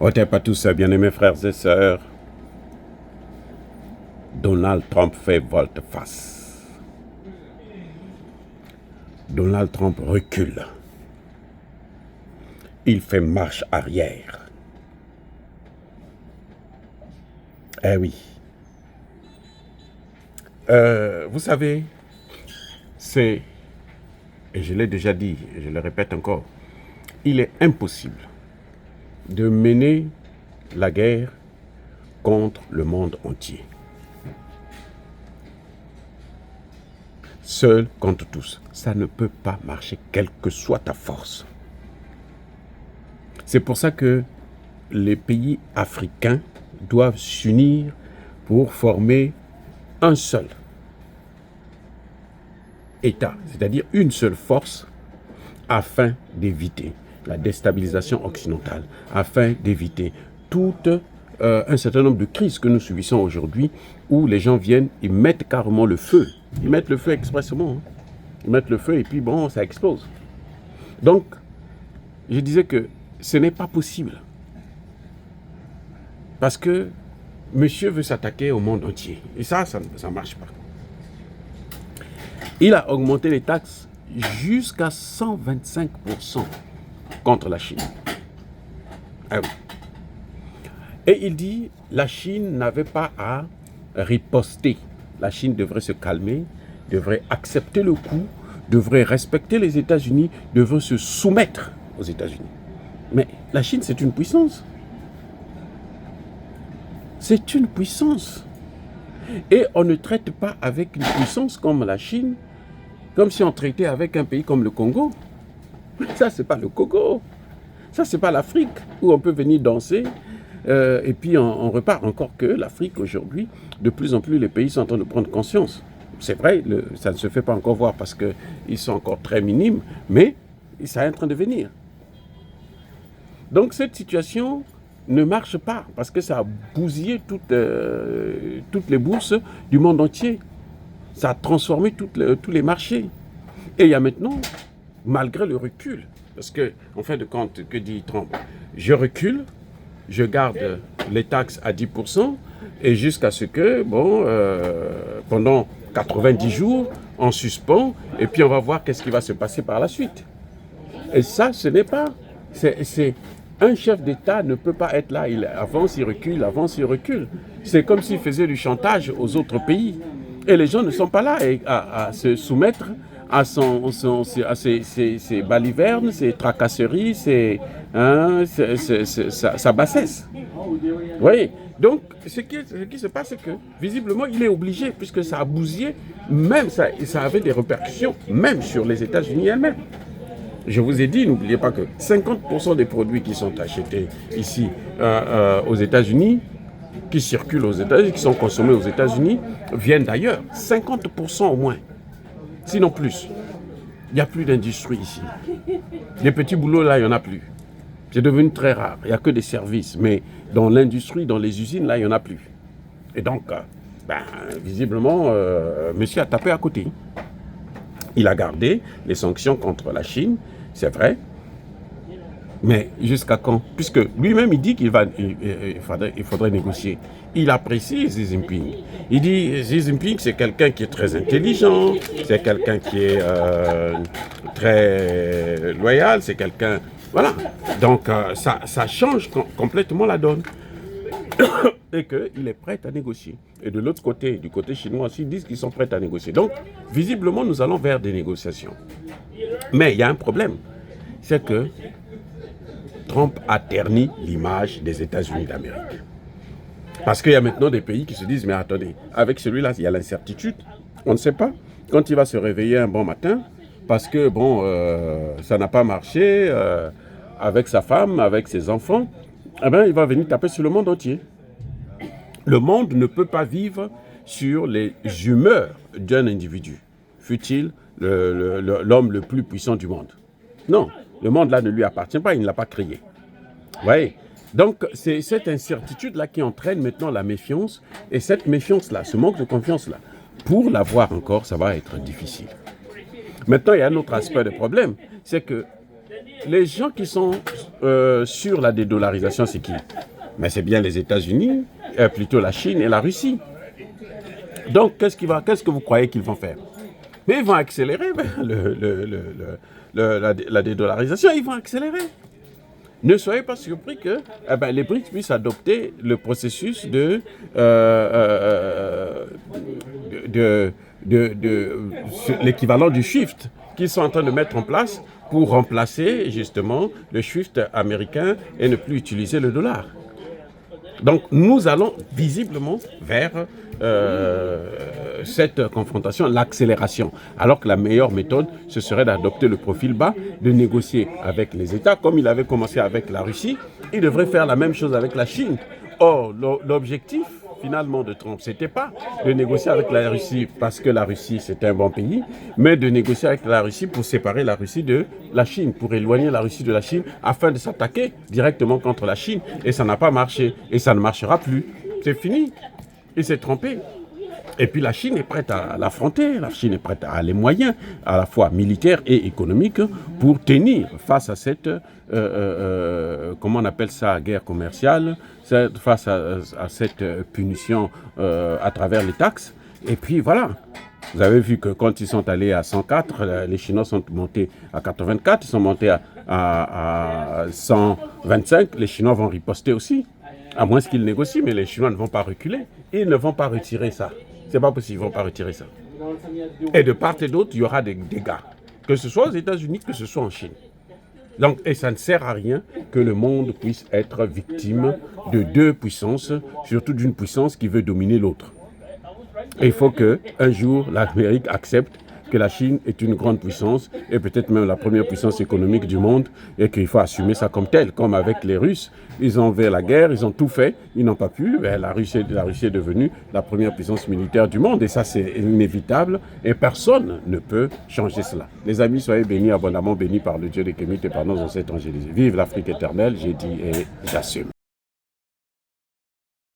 Otep à tous, bien-aimés frères et sœurs. Donald Trump fait volte-face. Donald Trump recule. Il fait marche arrière. Eh oui. Vous savez, c'est, et je l'ai déjà dit, et je le répète encore, il est impossible de mener la guerre contre le monde entier. Seul contre tous. Ça ne peut pas marcher, quelle que soit ta force. C'est pour ça que les pays africains doivent s'unir pour former un seul État, c'est-à-dire une seule force, afin d'éviter la déstabilisation occidentale, afin d'éviter un certain nombre de crises que nous subissons aujourd'hui, où les gens viennent, ils mettent carrément le feu. Ils mettent le feu expressément. Ils mettent le feu et puis bon, ça explose. Donc, je disais que ce n'est pas possible. Parce que monsieur veut s'attaquer au monde entier. Et ça ne marche pas. Il a augmenté les taxes jusqu'à 125% contre la Chine. Ah oui. Et il dit la Chine n'avait pas à riposter. La Chine devrait se calmer, devrait accepter le coup, devrait respecter les États-Unis, devrait se soumettre aux États-Unis. Mais la Chine, c'est une puissance. C'est une puissance. Et on ne traite pas avec une puissance comme la Chine, comme si on traitait avec un pays comme le Congo. Ça, c'est pas le Congo. Ça, c'est pas l'Afrique, où on peut venir danser, et puis on repart. Encore que l'Afrique, aujourd'hui, de plus en plus, les pays sont en train de prendre conscience. C'est vrai, ça ne se fait pas encore voir parce qu'ils sont encore très minimes, mais ça est en train de venir. Donc cette situation ne marche pas parce que ça a bousillé toutes les bourses du monde entier. Ça a transformé tous les marchés. Et il y a maintenant, malgré le recul, parce que, en fin de compte, que dit Trump? Je recule, je garde les taxes à 10%, et jusqu'à ce que, pendant 90 jours, on suspend, et puis on va voir qu'est-ce qui va se passer par la suite. Et ça, ce n'est pas... Un chef d'État ne peut pas être là, il avance, il recule, avance, il recule. C'est comme s'il faisait du chantage aux autres pays. Et les gens ne sont pas là à se soumettre à ses balivernes, ses tracasseries, sa bassesse. Oui. Donc, ce qui se passe, c'est que, visiblement, il est obligé, puisque ça a bousillé, même ça avait des répercussions, même sur les États-Unis elles-mêmes. Je vous ai dit, n'oubliez pas que 50% des produits qui sont achetés ici aux États-Unis, qui circulent aux États-Unis, qui sont consommés aux États-Unis, viennent d'ailleurs. 50% au moins, sinon plus. Il n'y a plus d'industrie ici. Les petits boulots, là, il n'y en a plus. C'est devenu très rare. Il n'y a que des services. Mais dans l'industrie, dans les usines, là, il n'y en a plus. Et donc, visiblement, monsieur a tapé à côté. Il a gardé les sanctions contre la Chine, c'est vrai. Mais jusqu'à quand? Puisque lui-même, il dit qu'il faudrait négocier. Il apprécie Xi Jinping. Il dit Xi Jinping, c'est quelqu'un qui est très intelligent, c'est quelqu'un qui est très loyal, c'est quelqu'un... Voilà. Donc, ça change complètement la donne. Et qu'il est prêt à négocier. Et de l'autre côté, du côté chinois aussi, ils disent qu'ils sont prêts à négocier. Donc, visiblement, nous allons vers des négociations. Mais il y a un problème. C'est que Trump a terni l'image des États-Unis d'Amérique. Parce qu'il y a maintenant des pays qui se disent, mais attendez, avec celui-là, il y a l'incertitude. On ne sait pas quand il va se réveiller un bon matin, parce que, ça n'a pas marché avec sa femme, avec ses enfants, eh bien, il va venir taper sur le monde entier. Le monde ne peut pas vivre sur les humeurs d'un individu, fût-il l'homme le plus puissant du monde. Non, le monde là ne lui appartient pas, il ne l'a pas créé. Vous voyez? Donc, c'est cette incertitude-là qui entraîne maintenant la méfiance, et cette méfiance-là, ce manque de confiance-là, pour l'avoir encore, ça va être difficile. Maintenant, il y a un autre aspect de problème, c'est que les gens qui sont sur la dédollarisation, c'est qui? Mais c'est bien les États-Unis, plutôt la Chine et la Russie. Donc, qu'est-ce que vous croyez qu'ils vont faire? Mais ils vont accélérer la dédollarisation, ils vont accélérer. Ne soyez pas surpris que les BRICS puissent adopter le processus de l'équivalent du SWIFT qu'ils sont en train de mettre en place pour remplacer justement le SWIFT américain et ne plus utiliser le dollar. Donc nous allons visiblement vers cette confrontation, l'accélération. Alors que la meilleure méthode, ce serait d'adopter le profil bas, de négocier avec les États, comme il avait commencé avec la Russie. Il devrait faire la même chose avec la Chine. Or, l'objectif finalement de Trump, c'était pas de négocier avec la Russie parce que la Russie c'est un bon pays, mais de négocier avec la Russie pour séparer la Russie de la Chine, pour éloigner la Russie de la Chine afin de s'attaquer directement contre la Chine. Et ça n'a pas marché et ça ne marchera plus. C'est fini. Il s'est trompé. Et puis la Chine est prête à l'affronter, la Chine est prête à les moyens, à la fois militaires et économiques, pour tenir face à cette, comment on appelle ça, guerre commerciale, face à cette punition à travers les taxes. Et puis voilà, vous avez vu que quand ils sont allés à 104, les Chinois sont montés à 84, ils sont montés à 125, les Chinois vont riposter aussi. À moins qu'ils négocient, mais les Chinois ne vont pas reculer. Ils ne vont pas retirer ça. C'est pas possible, ils ne vont pas retirer ça. Et de part et d'autre, il y aura des dégâts. Que ce soit aux États-Unis, que ce soit en Chine. Donc, et ça ne sert à rien que le monde puisse être victime de deux puissances, surtout d'une puissance qui veut dominer l'autre. Et il faut qu'un jour, l'Amérique accepte que la Chine est une grande puissance et peut-être même la première puissance économique du monde et qu'il faut assumer ça comme tel. Comme avec les Russes, ils ont fait la guerre, ils ont tout fait, ils n'ont pas pu. La Russie est devenue la première puissance militaire du monde et ça c'est inévitable et personne ne peut changer cela. Les amis, soyez bénis, abondamment bénis par le Dieu des Kémites et par nos ancêtres angélisés. Vive l'Afrique éternelle, j'ai dit et j'assume.